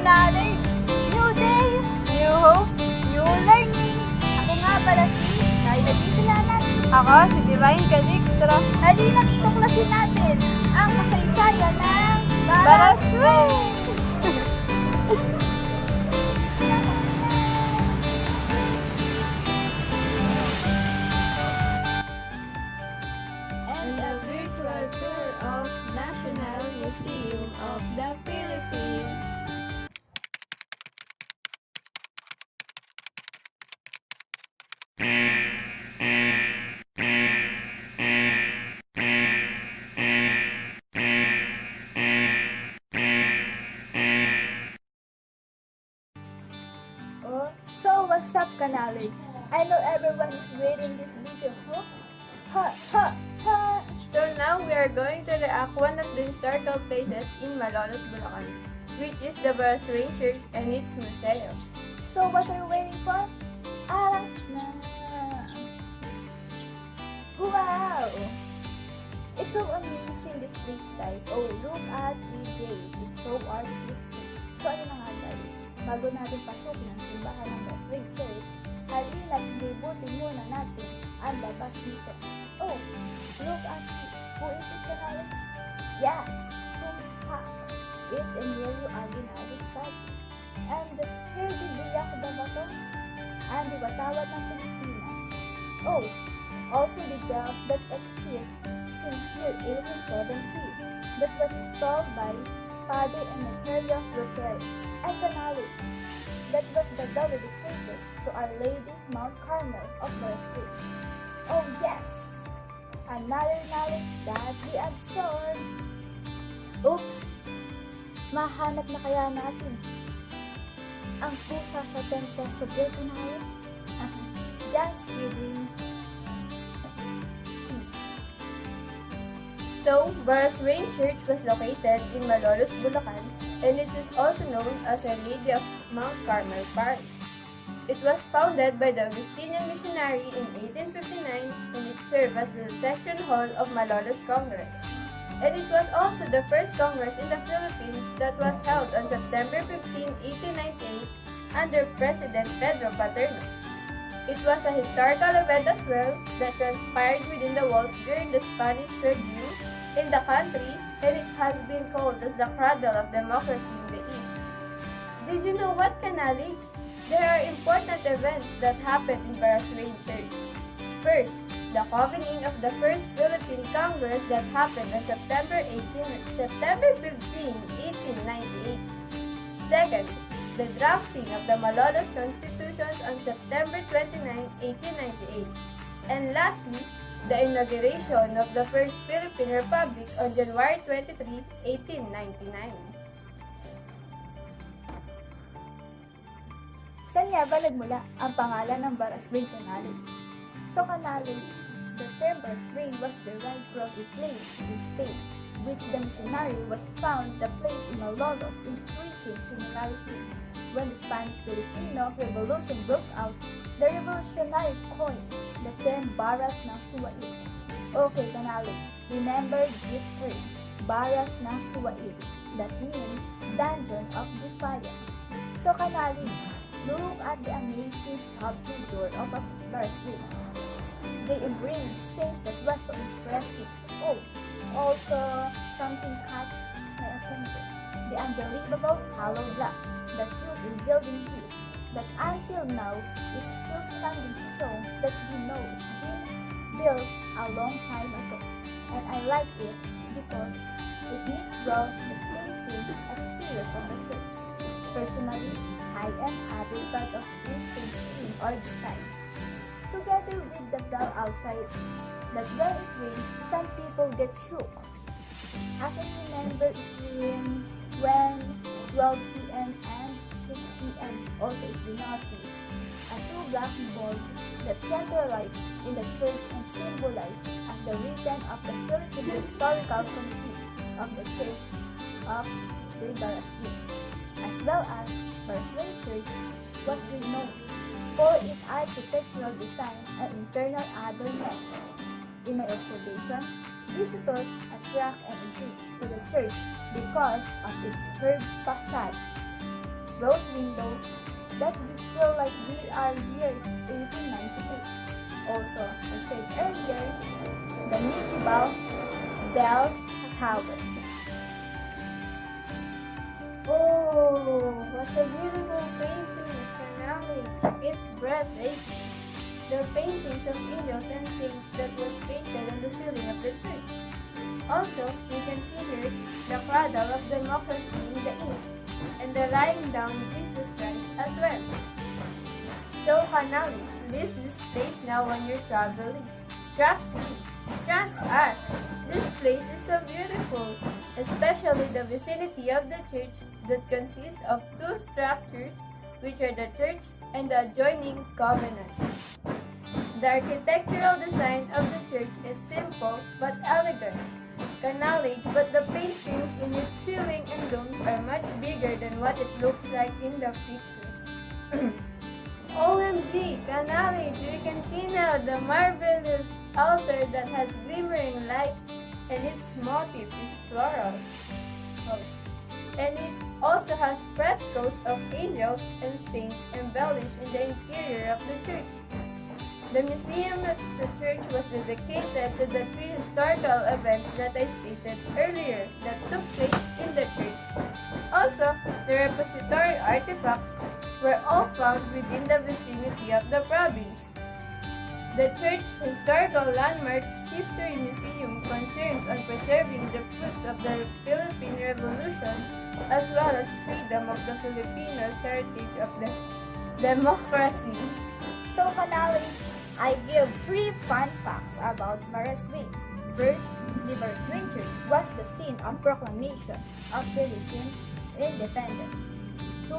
knowledge, new day, new hope, new learning. Ako nga pala si Kyla. Ako, si Divine Calixtro. Halina't tuklasin natin ang kasaysayan ng Baraswing! And the virtual tour of National Museum of the Philippines. Oh, so what's up, Canalic? I know everyone is waiting this video, huh? Ha, ha, ha! So now we are going to react one of the historical places in Malolos, Bulacan, which is the Baraswing Church and its museum. So what are you waiting for? Aras na! Wow! It's so amazing, this place, guys. Oh, look at the gate. It's so artistic. So ano na nga, guys? Bago natin pasukin ang simbahan ng Baraswing Church, halina't libutin muna natin ang labas dito. Oh, look at it. Who is it, Canalic? Yes, Tumpac. It's a Emilio Aguinaldo statue. And here di biyak na bato ang diwatawat ng Pilipinas. Oh, also the dam that exists since year 1870 that was installed by Padre Emeterio Gutierrez and Canalic. That was the bell dedicated to Our Lady Mount Carmel of Baraswing. Oh yes! Another knowledge that we absorb. Oops! Mahanap na kaya natin ang pusa sa 10 peso bill, Canalic? Just kidding. So, Baraswing Church was located in Malolos, Bulacan, and it is also known as Our Lady of Mount Carmel Parish. It was founded by the Augustinian missionary in 1859, and it served as the section hall of Malolos Congress. And it was also the first Congress in the Philippines that was held on September 15, 1898, under President Pedro Paterno. It was a historical event as well that transpired within the walls during the Spanish review in the country, and it has been called as the cradle of democracy in the East. Did you know what, Canalic? There are important events that happened in Baraswing Church. First, the convening of the first Philippine Congress that happened on September 15, 1898. Second, the drafting of the Malolos Constitutions on September 29, 1898. And lastly, the inauguration of the first Philippine Republic on January 23, 1899. Saan nga ba nagmula ang pangalan ng Baraswing, Canalic? So, Canalic, the term Baraswing was derived from a place in Spain, which the missionary was found the place in Malolos in striking similarity. When the Spanish-Filipino Revolution broke out, the revolutionary coined the term Baras ng Suwail. Okay, Canalic, remember this term, Baras ng Suwail, that means Dungeon of Defiance. So, Canalic, look at the amazing sculpture door of a Baraswing. They embraced things that was so impressive. Oh, also something caught my attention. The unbelievable hollow block that used in building this, that until now is still standing strong, that we know it's been built a long time ago. And I like it because it meets well the Philippine exterior of the church. Personally, I am advocate of this theme or design. Together with the bell outside, that when it rings, some people get shook. As I remember, it rings when 12 p.m. and 6 p.m. Also, if you notice, a two black balls that centralized in the church and symbolized as the return of the Philippine historical complete of the church of the Baraswing, as well as Baraswing Church was renowned for its architectural design and internal adornment. In my observation, visitors attract and increase to the church because of its curved facade, rose windows that we feel like we are here in 1898. Also, I said earlier, the medieval bell tower. Oh, what a beautiful painting, Canali. It's breathtaking. The paintings of angels and saints that was painted on the ceiling of the church. Also, we can see here the cradle of democracy in the east and the lying down Jesus Christ as well. So, Canali, list this place now on your travel list. Trust me, trust us. This place is so beautiful, especially the vicinity of the church that consists of two structures, which are the church and the adjoining covenant. The architectural design of the church is simple but elegant, canalage, but the paintings in its ceiling and domes are much bigger than what it looks like in the picture. OMG, canalage, we can see now the marvelous altar that has glimmering light and its motif is floral. Oh. And it also has frescoes of angels and saints embellished in the interior of the church. The museum of the church was dedicated to the three historical events that I stated earlier that took place in the church. Also, the repository artifacts were all found within the vicinity of the province. The Church Historical Landmarks History Museum concerns on preserving the fruits of the Philippine Revolution as well as freedom of the Filipinos' heritage of the democracy. So finally, I give 3 fun facts about Baraswing. First, the Baraswing Church was the scene of proclamation of Philippine independence. 2,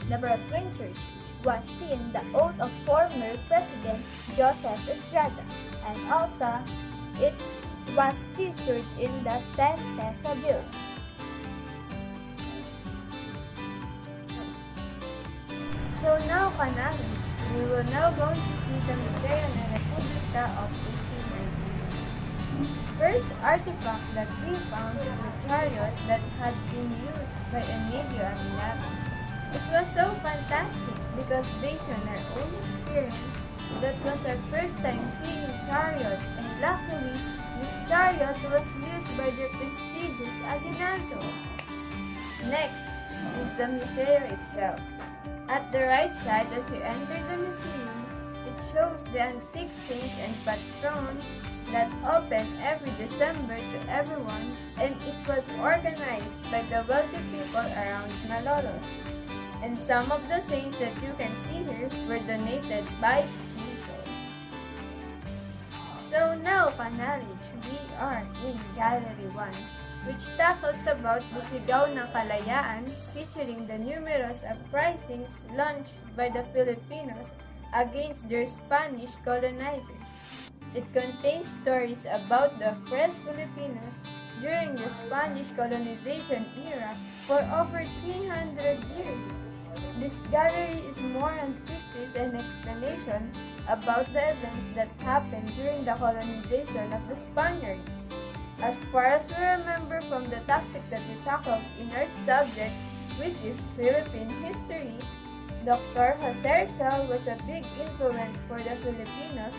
the Baraswing Church was seen the oath of former President Joseph Estrada, and also it was featured in the 10 Peso bill. So now, Kanali, we will now go to see the Museo na Republika of 1890. First artifact that we found is a chariot that had been used by Emilio Amilato. It was so fantastic because based on our own experience, that was our first time seeing a chariot, and luckily, this chariot was used by the prestigious Aguinaldo. Next is the museo itself. At the right side as you enter the museum, it shows the antique saints and patrons that open every December to everyone, and it was organized by the wealthy people around Malolos. And some of the saints that you can see here were donated by people. So now, Panalich, we are in Gallery 1, which tackles about the Sigaw ng Kalayaan, featuring the numerous uprisings launched by the Filipinos against their Spanish colonizers. It contains stories about the oppressed Filipinos during the Spanish colonization era for over 300 years. This gallery is more on pictures and explanation about the events that happened during the colonization of the Spaniards. As far as we remember from the topic that we tackled in our subject, which is Philippine history, Dr. Jose Rizal was a big influence for the Filipinos.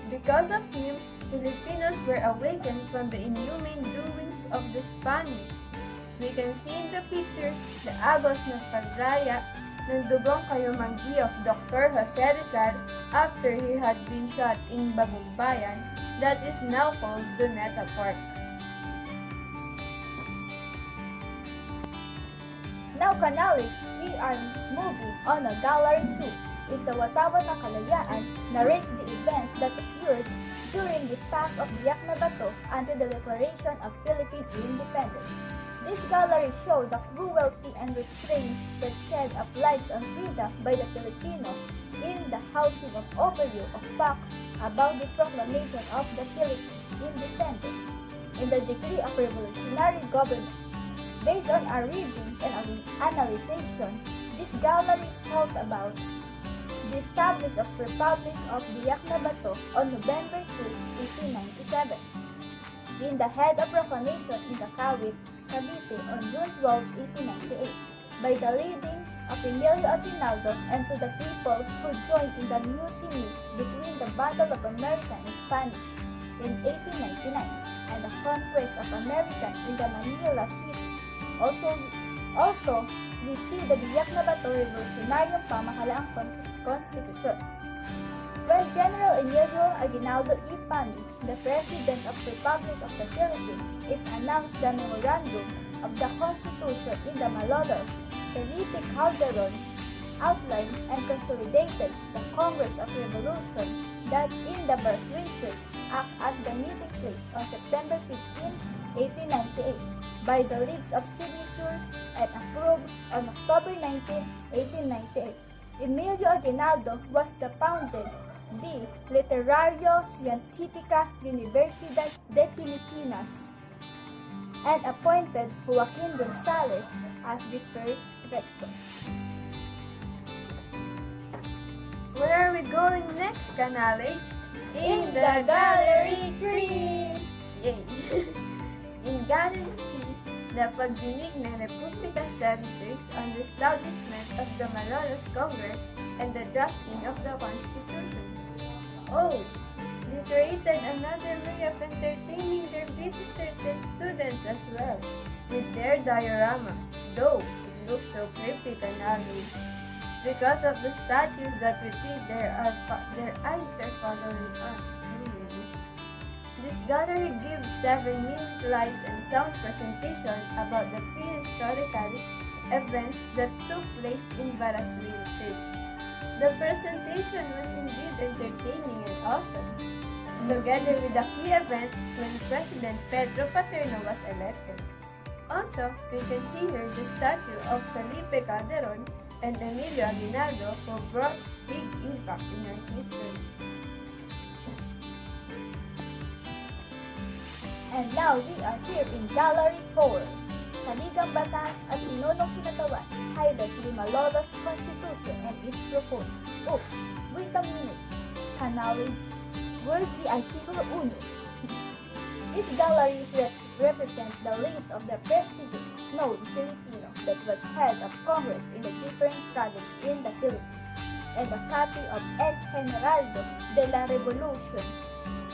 Because of him, Filipinos were awakened from the inhumane doings of the Spanish. We can see in the picture the agos ng pagraya ng dugong kayumanggi of Dr. Jose Rizal after he had been shot in Bagumbayan, that is now called Luneta Park. Now, Canali, we are moving on a Gallery 2. Is the Watawat ng Kalayaan narrates the events that occurred during the path of Biak na Bato until the declaration of Philippine independence. This gallery shows the cruelty and restraint that shed of lives on freedom by the Filipino in the housing of overview of facts about the proclamation of the Philippines independence in the decree of revolutionary government. Based on our readings and analysis, this gallery tells about the establishment of Republic of Biak na Bato on November 2, 1897. In the head of proclamation in Kakawit, Cavite on June 12, 1898 by the leading of Emilio Aguinaldo and to the people who joined in the mutiny between the Battle of America and Spanish in 1899 and the conquest of America in the Manila City. Also, we see the biyak na bato revolutionaryong pamahalaang konstitusyon. When General Emilio Aguinaldo E. Pani, the President of the Republic of the Philippines, is announced the memorandum of the Constitution in the Malolos, Felipe Calderon outlined and consolidated the Congress of Revolution that in the Brasswing Church act as the meeting place on September 15, 1898 by the leads of signatures and approved on October 19, 1898. Emilio Aguinaldo was the founded the Literario Científica Universidad de Filipinas and appointed Joaquin Gonzalez as the first rector. Where are we going next, Canale? In the Gallery 3! Yay! In Gallery 3, the pagdinig ng Republican Senators on the establishment of the Malolos Congress and the drafting of the Constitution. Oh, they created another way of entertaining their visitors and students as well, with their diorama, though it looks so creepy, Canale. Because of the statues that we think their eyes are following us. This gallery gives 7-minute light and sound presentation about the prehistorical events that took place in Baraswil Church. The presentation was indeed entertaining and awesome, together with the key event when President Pedro Paterno was elected. Also, we can see here the statue of Felipe Calderon and Emilio Aguinaldo who brought big impact in our history. And now we are here in Gallery 4. Saligang batas at pinunong kinatawan highlights the Malolos Constitution and its proponents. Oops, wait a minute. Canale, where's the Artikulo 1? This gallery represents the list of the prestigious known Filipino that was head of Congress in the different provinces in the Philippines, and a copy of El Generaldo de la Revolución,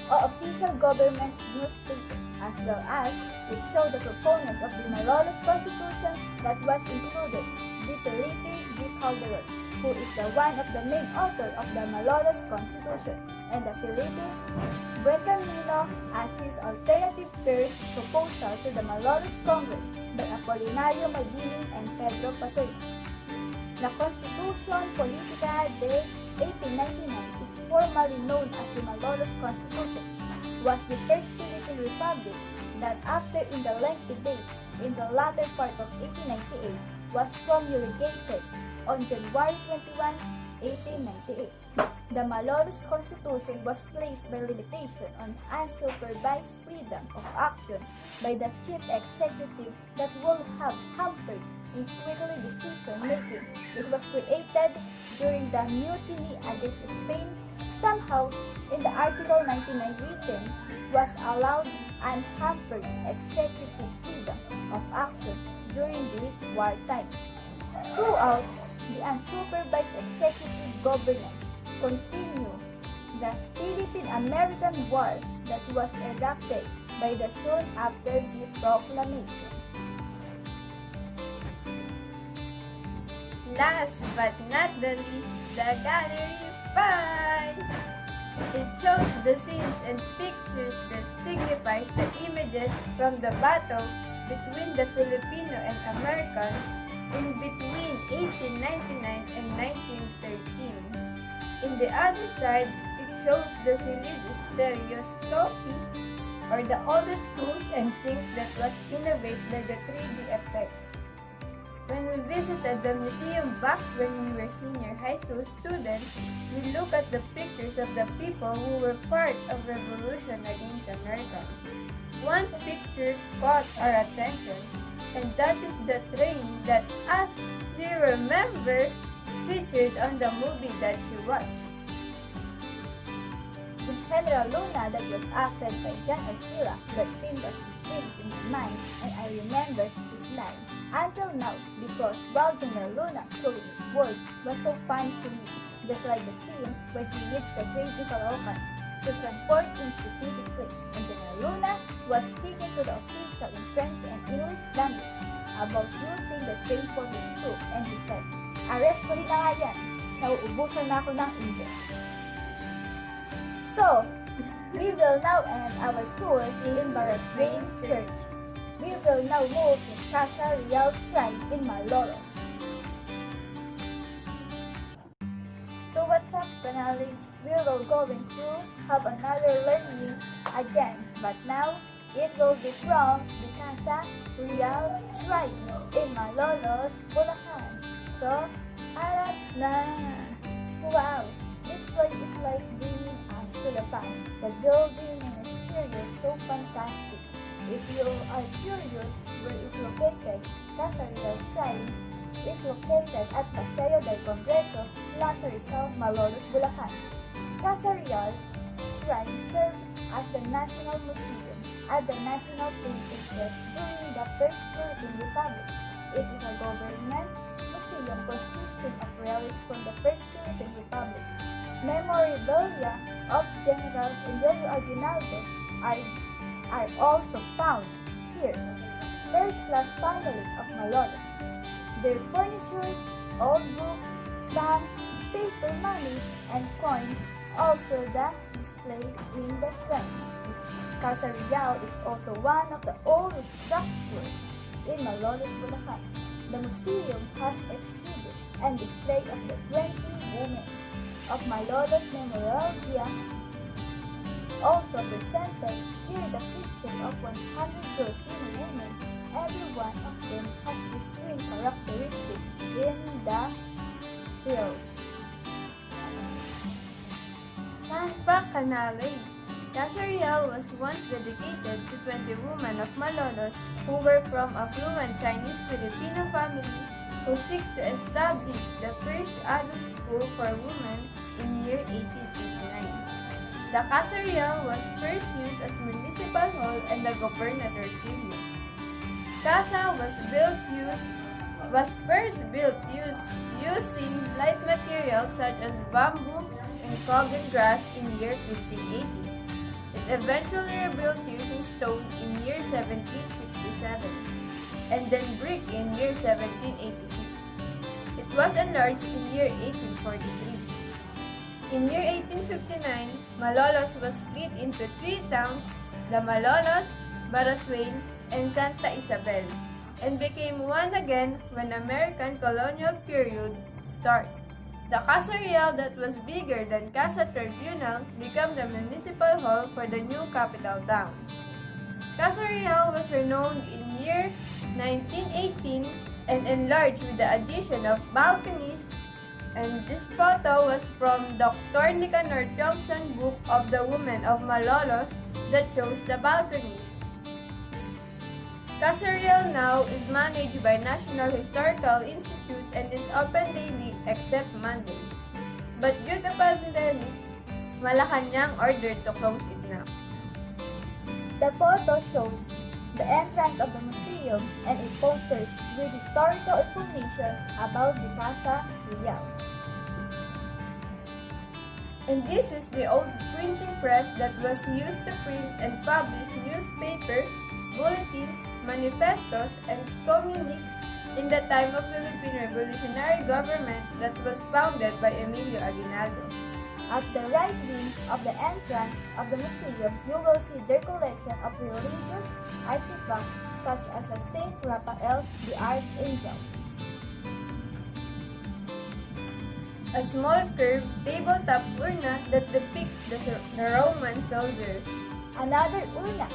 or official government newspaper, as well as it showed the proponents of the Malolos Constitution that was included, the Felipe G. Calderon, who is the one of the main author of the Malolos Constitution, and the Felipe Buencamino as his alternative first proposal to the Malolos Congress by Apolinario Maldini and Pedro Paterno. The Constitution Politica de 1899 is formally known as the Malolos Constitution, was the first Philippine Republic that after in the lengthy debate in the latter part of 1898 was promulgated on January 21, 1898. The Malolos Constitution was placed by limitation on unsupervised freedom of action by the chief executive that would have hampered in quickly decision-making. It was created during the mutiny against Spain. Somehow, in the Article 99 written, was allowed unhampered executive freedom of action during the wartime. Throughout, the unsupervised executive governance continued the Philippine-American War that was erupted by the soon after the proclamation. Last but not the least, the Gallery 5! It shows the scenes and pictures that signifies the images from the battle between the Filipino and American in between 1899 and 1913. In the other side, it shows the stereoscopy, or the oldest tools and things that was innovated by the 3D effects. When we visited the museum back when we were senior high school students, we looked at the pictures of the people who were part of revolution against America. One picture caught our attention, and that is the train that, as you remember, featured on the movie that you watched. The General Luna that was acted by John Kyla that seemed as intrigued in my mind, and I remembered his line until now because while General Luna showing his words was so fine to me, just like the scene when he reached the train in Caloocan to transport in specific place, and General Luna was speaking to the official in French and English language about using the train for his troop, and he said, "Arrest mo rin na nga yan, nauubusan na ako ng English." So, we will now end our tour in Baraswain Church. We will now move to Casa Real Shrine in Malolos. So what's up, Knowledge? We will going to have another learning again, but now it will be from the Casa Real Shrine in Malolos, Bulacan. So, arats na! Wow! This place is like bringing us to the past. The building and exterior so fantastic. If you are curious where it's located, Casa Real Shrine is located at Paseo del Congreso, Plaza Rizal, Malolos, Bulacan. Casa Real Shrine served as the National Museum at the National Printing Press during the First Philippine Republic. It is a government museum consisting of relics from the First Philippine Republic. Memorabilia of General Emilio Aguinaldo are also found here. First-class family of Malolos. Their furnitures, old books, stamps, paper money, and coins also the display in the shrine. Casa Real is also one of the oldest structures in Malolos, Bulacan. The museum has exhibit and display of the 20 women of Malolos memorabilia. Also presented here the picture of 100 Filipino women. Every one of them has distinct characteristics in the field. Fact knowledge. Casa Real was once dedicated to 20 women of Malolos who were from affluent Chinese Filipino families who seek to establish the first adult school for women in year 1889. The Casa Real was first used as municipal hall and the governor's city. Casa was first built using light materials such as bamboo and common grass in year 1580. It eventually rebuilt using stone in year 1767 and then brick in year 1786. It was enlarged in year 1843. In year 1859, Malolos was split into 3 towns, the Malolos, Baraswain, and Santa Isabel, and became one again when American colonial period started. The Casa Real that was bigger than Casa Tribunal became the municipal hall for the new capital town. Casa Real was renowned in year 1918 and enlarged with the addition of balconies, and this photo was from Dr. Nicanor Thompson book of the Women of Malolos that shows the balconies. Casa Real now is managed by National Historical Institute and is open daily except Monday. But due to pandemic, Malacanang ordered to close it now. The photo shows the entrance of the museum and a poster with historical information about the Casa Real. And this is the old printing press that was used to print and publish newspaper, bulletins, manifestos, and communiques in the time of Philippine Revolutionary Government that was founded by Emilio Aguinaldo. At the right wing of the entrance of the museum, you will see their collection of religious artifacts such as a Saint Raphael the Archangel, a small curved tabletop urna that depicts the Roman soldier, another urna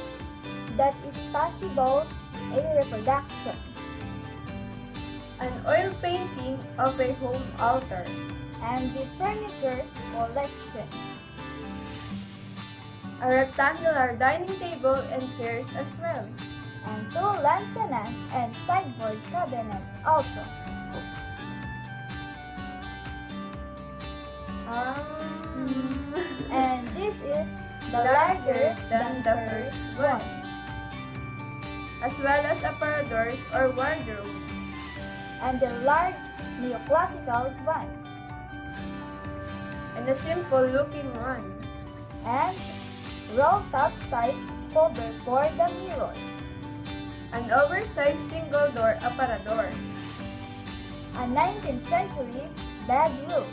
that is possible a reproduction, an oil painting of a home altar, and the furniture collection, a rectangular dining table and chairs as well, and 2 lanzanas and sideboard cabinets also. And this is larger than the first one, as well as aparadors or wardrobes, and the large neoclassical one, and a simple-looking one, and roll-top type cover for the mirror, an oversized single-door aparador, a 19th century bedroom,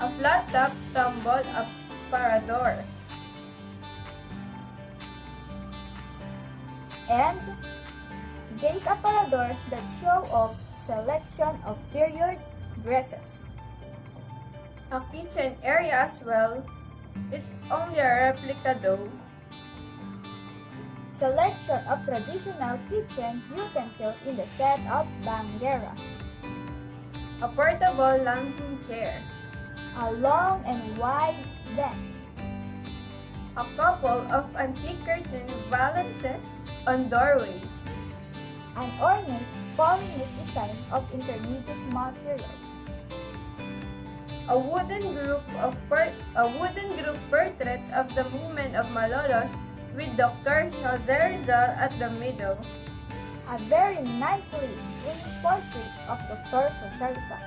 a flat-top tumble aparador, and gaze aparador that show off selection of period dresses. a kitchen area as well. It's only a replica though. Selection of traditional kitchen utensils in the set of Banguera. A portable lounging chair, A long and wide bench. a couple of antique curtain balances on doorways, An ornate Polynesian design of intermediate materials. a wooden group portrait of the movement of Malolos with Dr. Jose Rizal at the middle, A very nicely framed portrait of Dr. Jose Rizal.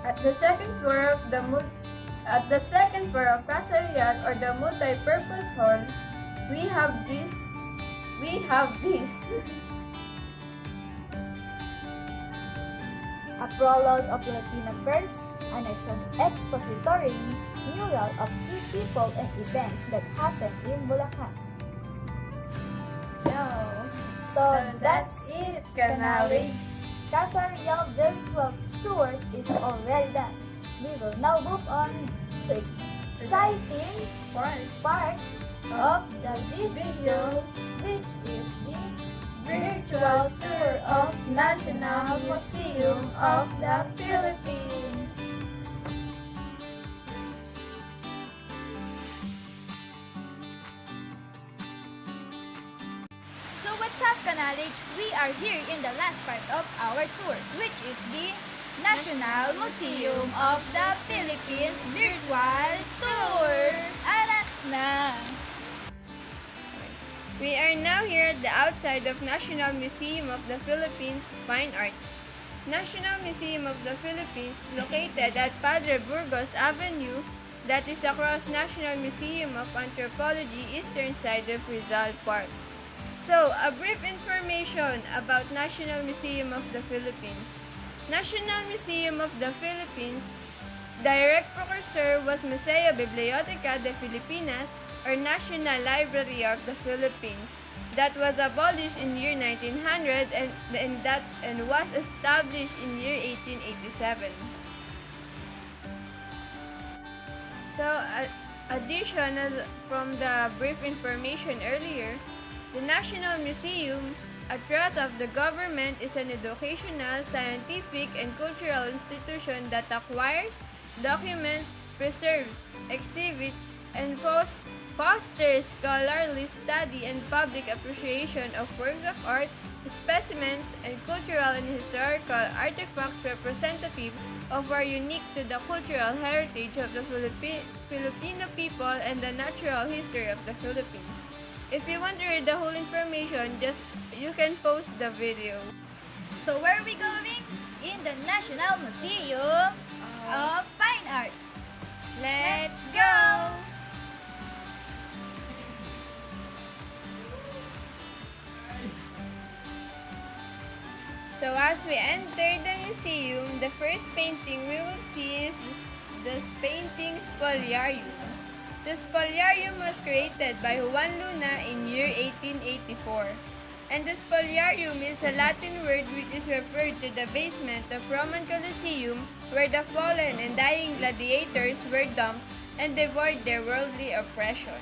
at the second floor of Casa Real or the multi-purpose hall. We have this. A prologue of Filipino verse, an expository mural of key people and events that happened in Bulacan. So that's it, Canali. Casa Real virtual tour is already done. We will now move on to exciting part of this video, which is the virtual tour of National Museum of the Philippines. So what's up, Kanalig? We are here in the last part of our tour, which is the National Museum of the Philippines Virtual Tour. Arat na! We are now here at the outside of National Museum of the Philippines Fine Arts. National Museum of the Philippines is located at Padre Burgos Avenue, that is across National Museum of Anthropology eastern side of Rizal Park. So, a brief information about National Museum of the Philippines. National Museum of the Philippines direct precursor was Museo Biblioteca de Filipinas or National Library of the Philippines that was abolished in year 1900 and was established in year 1887. So, addition from the brief information earlier, the National Museum, a trust of the government, is an educational, scientific, and cultural institution that acquires, documents, preserves, exhibits, and fosters scholarly study and public appreciation of works of art, specimens, and cultural and historical artifacts representative of our unique to the cultural heritage of the Filipino people and the natural history of the Philippines. If you want to read the whole information, you can pause the video. So where are we going? In the National Museum of Fine Arts. Let's go! So as we enter the museum, the first painting we will see is the painting Spoliarium. The Spoliarium was created by Juan Luna in year 1884. And the Spoliarium is a Latin word which is referred to the basement of Roman Colosseum where the fallen and dying gladiators were dumped and devoured their worldly oppression.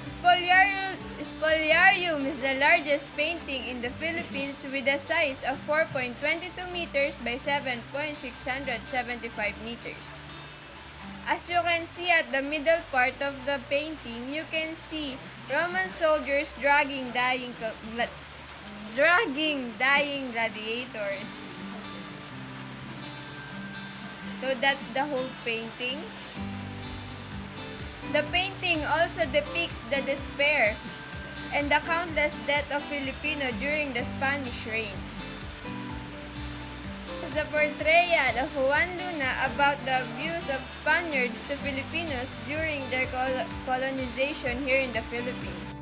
Spoliarium is the largest painting in the Philippines with a size of 4.22 meters by 7.675 meters. As you can see at the middle part of the painting, you can see Roman soldiers dragging dying gladiators. So that's the whole painting. The painting also depicts the despair and the countless death of Filipino during the Spanish reign. The portrayal of Juan Luna about the abuse of Spaniards to Filipinos during their colonization here in the Philippines.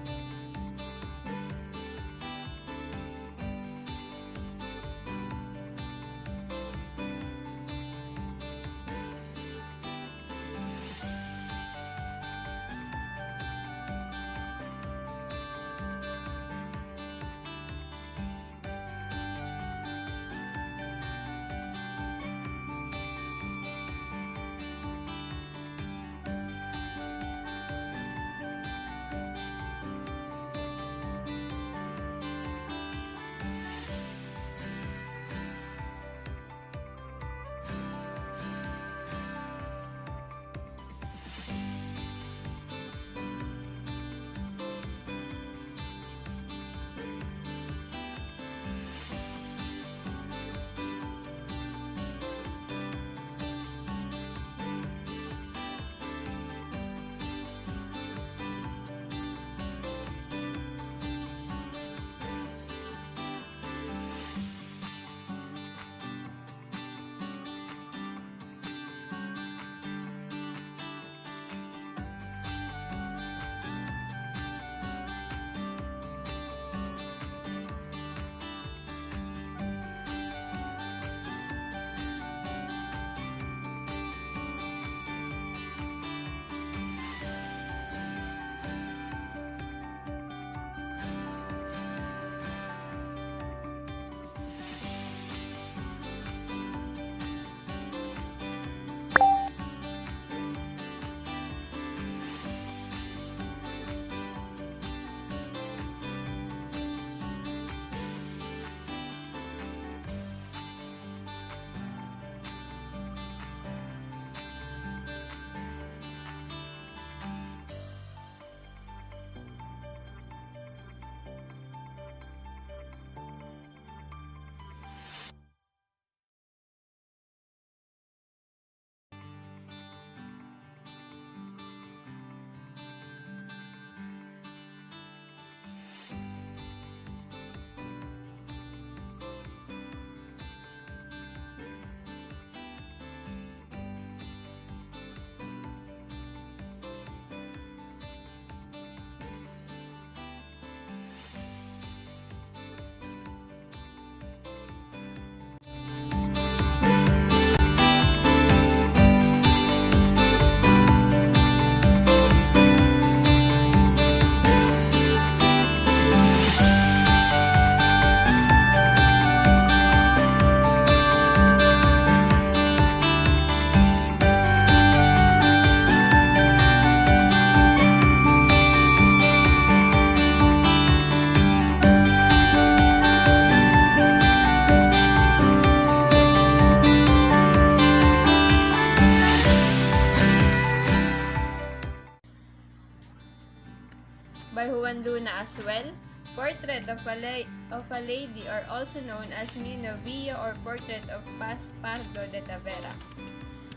By Juan Luna as well. Portrait of a lady, or also known as Minovia or Portrait of Paz Pardo de Tavera.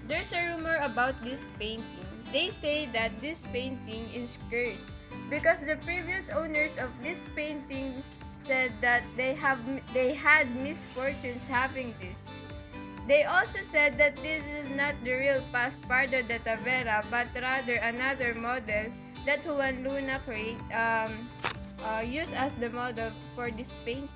There's a rumor about this painting. They say that this painting is cursed because the previous owners of this painting said that they had misfortunes having this. They also said that this is not the real Paz Pardo de Tavera, but rather another model that Juan Luna used as the model for this painting.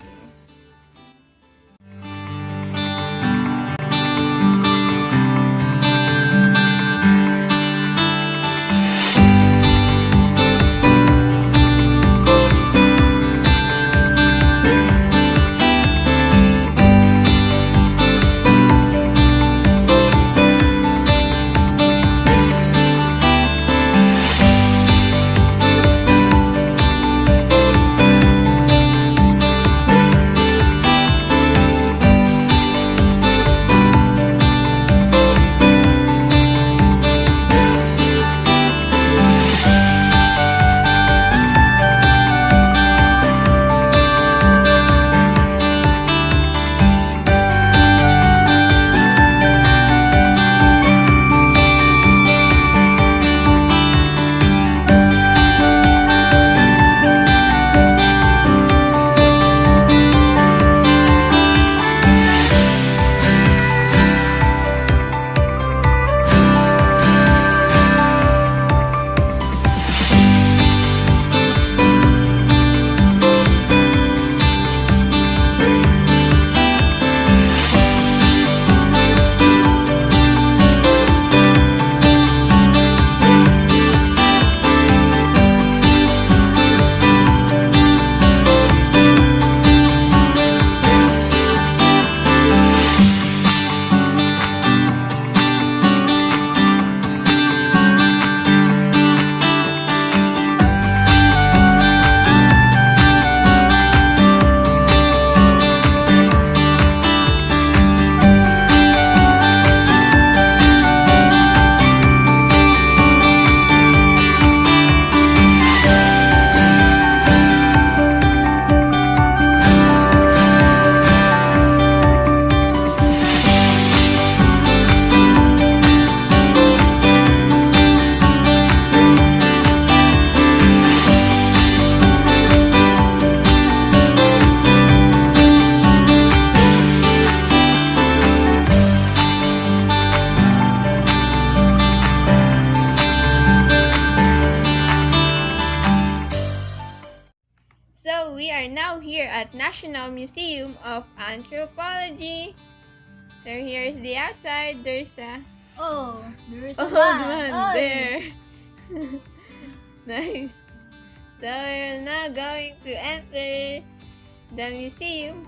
So, we are now here at National Museum of Anthropology. So, here's the outside. There's a Oh, there's a old man. one Oy. there. Nice. So, we're now going to enter the museum.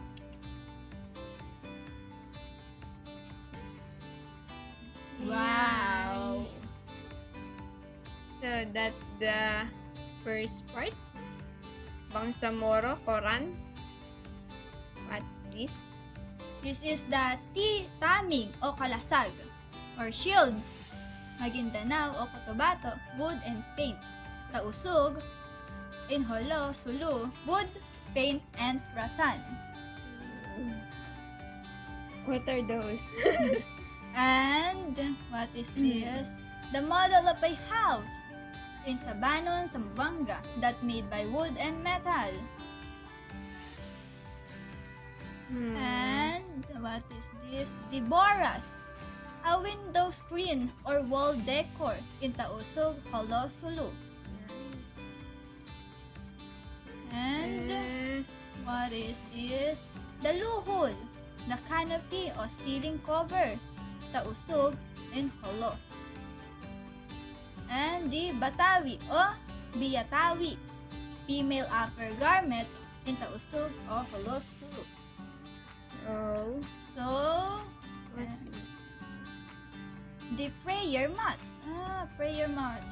Wow. So, that's the first part. Bangsamoro Koran. What's this? This is the tamig o kalasag or shields. Maguindanao o Cotabato, wood and paint. Tausug, Inholo, Sulu, wood, paint, and rattan. What are those? And what is this? The model of a house in Sabanon, Zamboanga that made by wood and metal. And what is this? The Boras, a window screen or wall decor in Tausug, Holo, Sulu. And what is this? The Luhol, the canopy or ceiling cover, Tausug in Holo. And the Batawi o Biyatawi, female upper garment in Tausug o Holo, Sulu. So, What's this? the prayer mats. Prayer mats.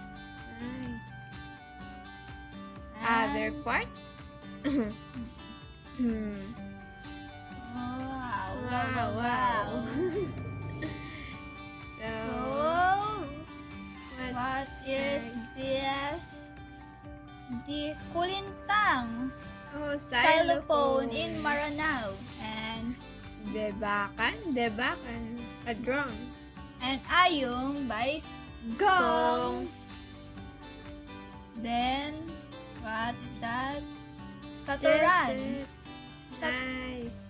Nice. And- Other part? Wow. So, What is this? The kulintang oh, xylophone in Maranao and Debakan, a drum. ayong by Gong. Then what is that? Saturan. Jesset. Nice.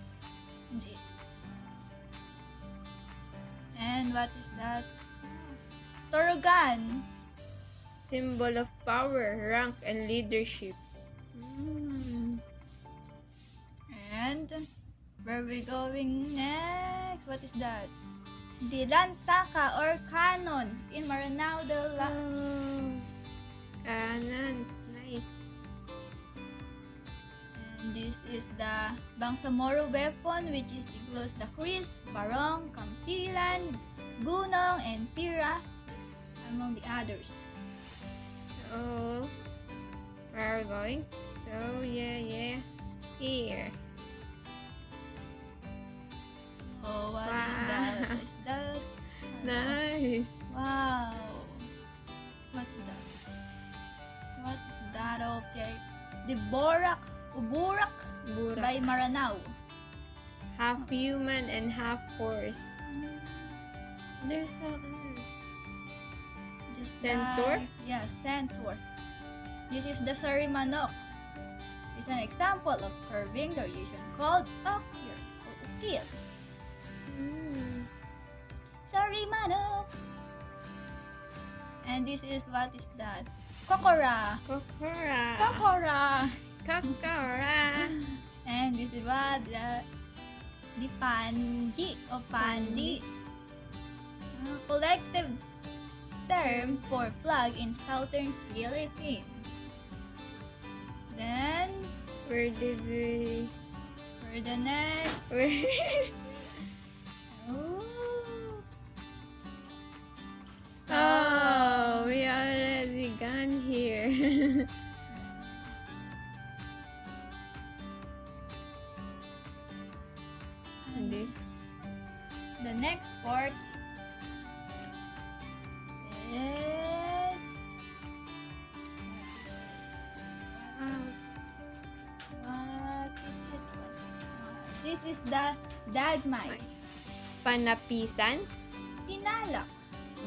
And what is that? Torogan. Symbol of power, rank, and leadership. And where we going next? What is that? The lantaka or cannons in Maranao de la... Cannons. Nice. And this is the Bangsamoro weapon, which is includes the Kris, Barong, Kampilan, Gunong, and Pira, among the others. So, where are we going? So, yeah. Here. Oh, what is that? What is that? Nice. Wow. What's that? What is that object? The Uburak Burak. by Maranao. Half human and half horse. There's a Just Centaur? Yeah, centaur. This is the Sarimanok. It's an example of curving variation called okir or ukir. Sarimanok. And this is, what is that? Kokora. Kokora. And this is what? The Panji o Pandi. Collective term for flag in southern Philippines. Then, Where did we... for the next. Where... Oh, we already gone here. And this. The next part is what is it? This is the dagmay. Panapisan, Tinalak.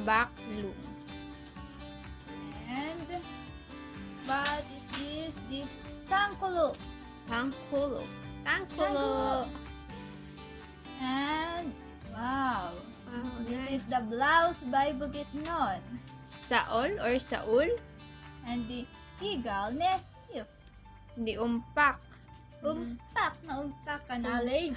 backloom. And what is this? The tangkulo. Tangkulo. And wow. Wow, This nice. is the blouse by Bukidnon. Saol or Saul, And the Tigal Nesif. di umpak, Umpak na umpak ka knowledge.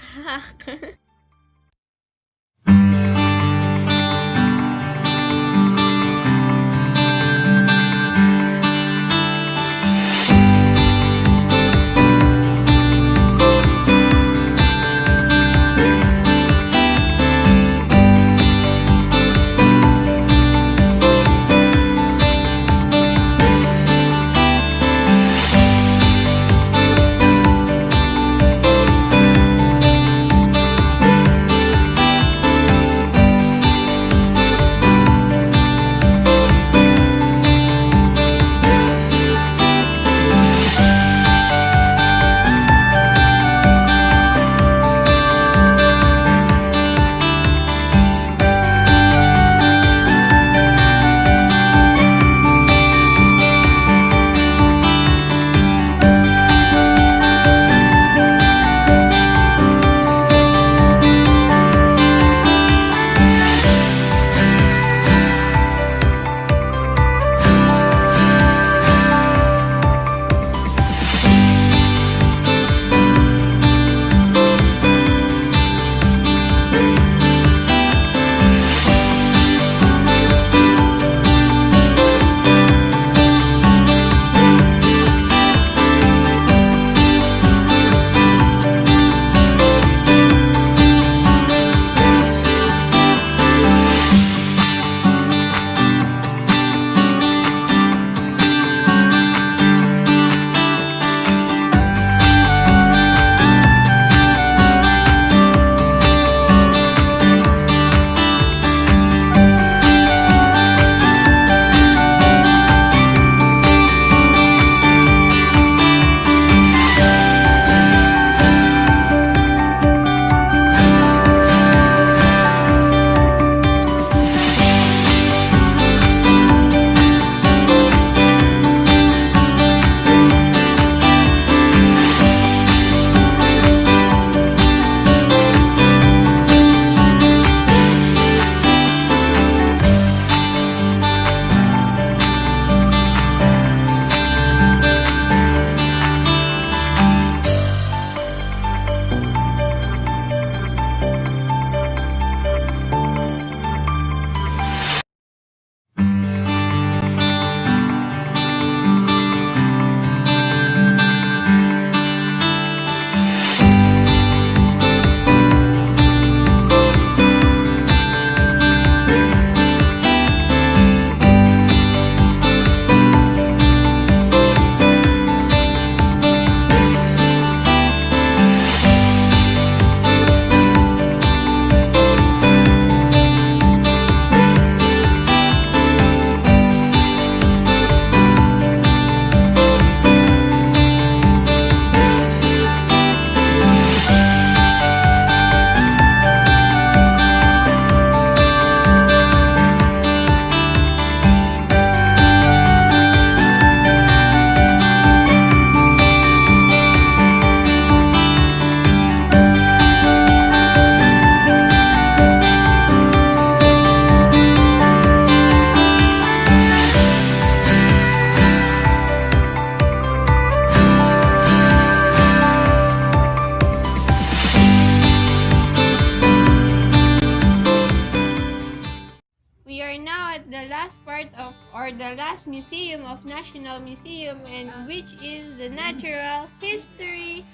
The last museum of National Museum, and which is the natural history.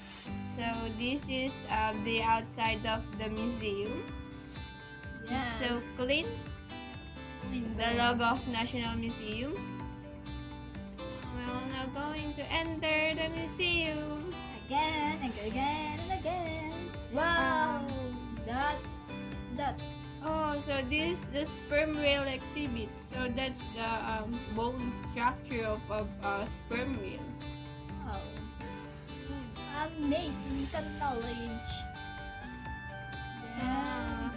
So this is the outside of the museum. Yeah. It's so clean. The logo of National Museum. We're now going to enter the museum. Again and again and again. Wow. That's Oh, so this is the sperm whale exhibit. So that's the bone structure of a sperm whale. wow. Amazing ka knowledge. Ah.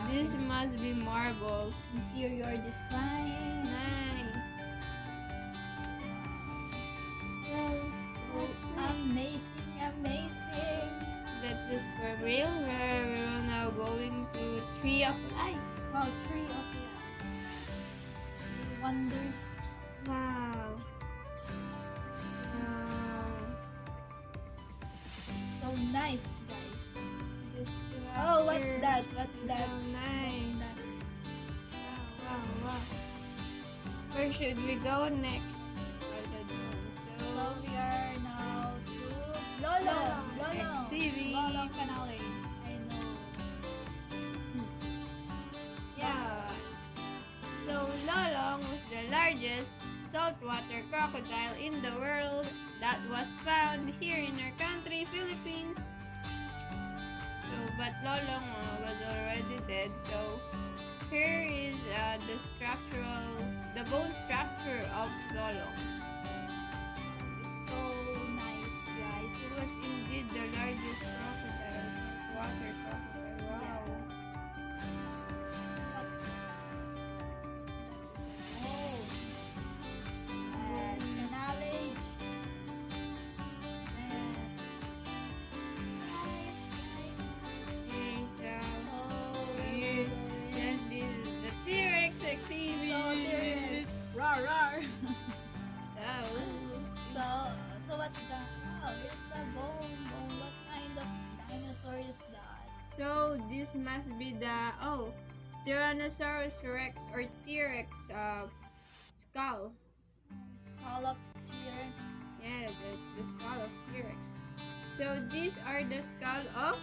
This must be marbles. Interior design. Nice. Amazing. That's the sperm whale where we are now going to Tree of Life. Wow, tree of life. Wonder. Wow. Wow. nice, guys. This Oh, what's structure that? What's is that? So nice. That. Wow. Where should we go next? So we are now to Lolong. Exhibit. Lolong Canale. I know. Yeah. So Lolong was the largest saltwater crocodile in the world that was found here in our country, Philippines. So, but Lolong was already dead. So here is the bone structure of Lolong. So nice, guys. It was indeed the largest crocodile, water crocodile. Wow. Oh. And Canale. Okay, so Oh, yes, this is the T-Rex exhibit. So serious. Rawr. So, So what's that? Oh, it's the bone. What kind of dinosaur is that? so this must be the Tyrannosaurus Rex or T-Rex skull. Skull of T-Rex. Yeah, that's the skull of T-Rex. So these are the skull of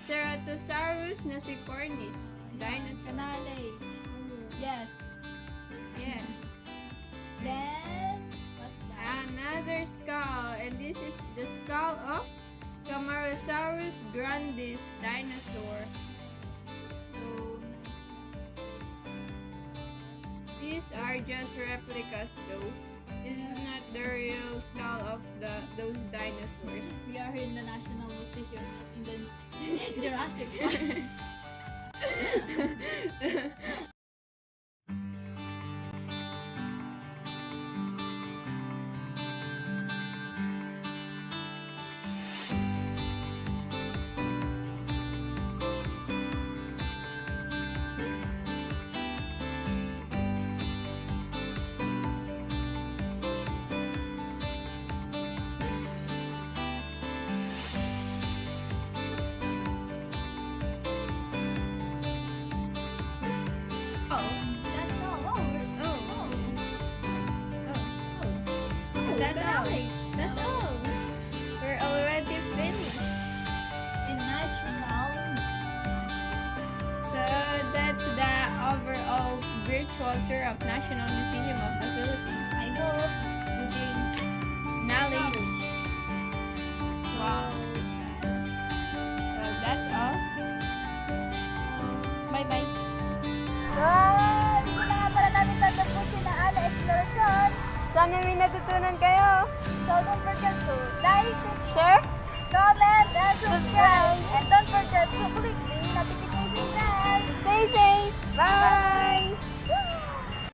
Ceratosaurus nasicornis, dinosaur. Canale. Yes. Yeah. Then what's that? Another skull, and this is the skull of Camarasaurus grandis dinosaur. So these are just replicas though. This is not the real skull of those dinosaurs. We are in the National Museum in the Jurassic Park. That's all. That's all. That's all. We're already finished. In natural. So that's the overall virtual tour of National Museum of the Philippines. I hope you gain Knowledge. Wow. So that's all. Bye-bye. So, hindi na nga pala namin tatapusin na ala exploration. Sana may natutunan kayo. So, don't forget to like, Share. comment, and subscribe. And don't forget to click the